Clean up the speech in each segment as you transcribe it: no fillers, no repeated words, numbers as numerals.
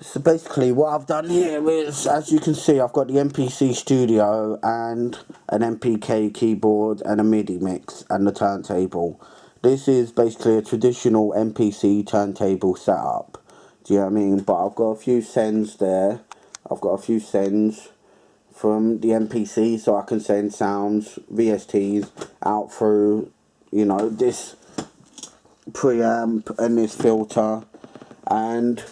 So basically what I've done here is, as you can see, I've got the MPC Studio and an MPK keyboard and a MIDI mix and the turntable. This is basically a traditional MPC turntable setup. Do you know what I mean? But I've got a few sends there. I've got a few sends from the MPC so I can send sounds, VSTs, out through, this preamp and this filter. And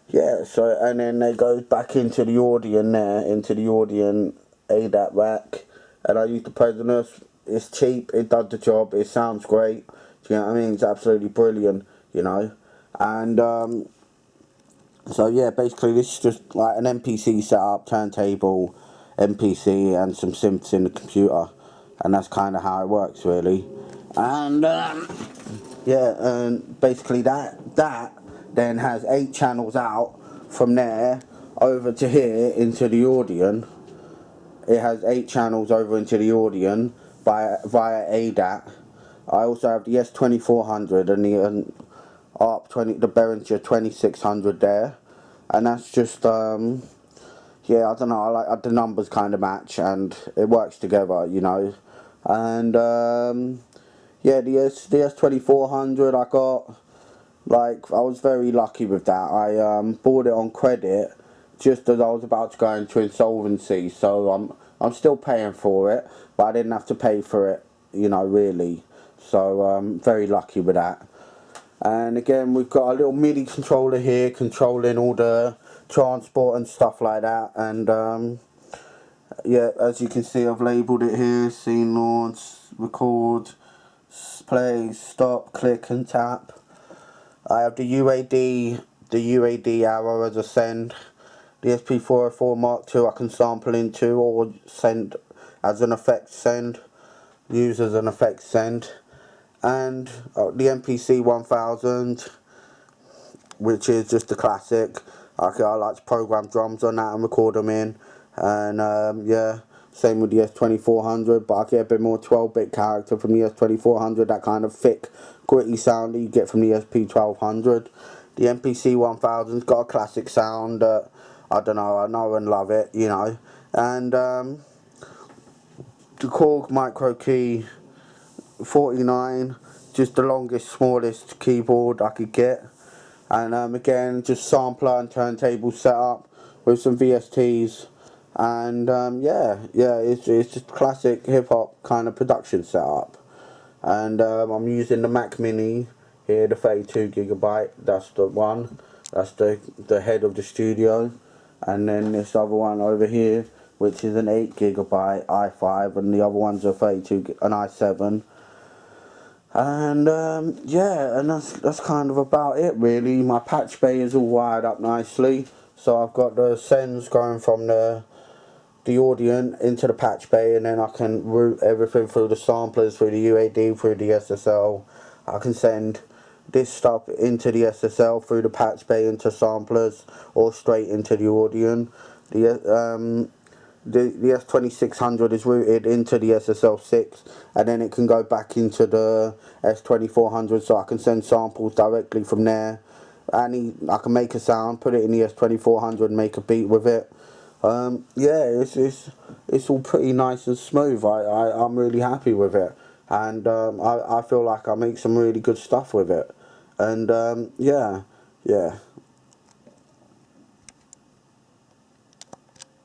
yeah, so, and then they go back into the Audien there, into the Audien ADAT rack. And I use the Presidus. It's cheap, it does the job, it sounds great. Do you know what I mean? It's absolutely brilliant, And so yeah, basically this is just like an MPC setup, turntable, MPC, and some synths in the computer. And that's kind of how it works, really. And yeah, and basically that then has 8 channels out from there over to here into the Audien. It has 8 channels over into the Audien via ADAT. I also have the S2400 and the ARP 20, the Behringer 2600 there, and that's just yeah, I don't know. I like the numbers kind of match and it works together, and yeah, the S2400 I got. Like, I was very lucky with that. I bought it on credit just as I was about to go into insolvency, so I'm still paying for it, but I didn't have to pay for it, really. So I'm very lucky with that. And again, we've got a little MIDI controller here controlling all the transport and stuff like that. And yeah, as you can see, I've labelled it here: scene launch, record, play, stop, click, and tap. I have the UAD arrow as a send. The SP404 Mark II I can sample into or send as an effect send, use as an effect send. And the MPC 1000, which is just a classic. I like to program drums on that and record them in. And yeah, same with the S2400, but I get a bit more 12-bit character from the S2400, that kind of thick, gritty sound that you get from the SP1200. The MPC 1000's got a classic sound that, I don't know, I know and love it, And the Korg Micro Key 49, just the longest, smallest keyboard I could get. And again, just sampler and turntable setup with some VSTs. And yeah, it's just classic hip hop kind of production setup. And I'm using the Mac Mini here, the 32GB. That's the one. That's the head of the studio. And then this other one over here, which is an 8GB i5, and the other one's a 32, an i7. And yeah, and that's kind of about it, really. My patch bay is all wired up nicely, so I've got the sends going from the Audien into the patch bay, and then I can route everything through the samplers, through the UAD, through the SSL. I can send this stuff into the SSL through the patch bay into samplers, or straight into the Audien. The S2600 is routed into the SSL6, and then it can go back into the S2400, so I can send samples directly from there. I can make a sound, put it in the S2400, make a beat with it. Yeah, it's all pretty nice and smooth. I'm really happy with it, and I feel like I make some really good stuff with it. And yeah.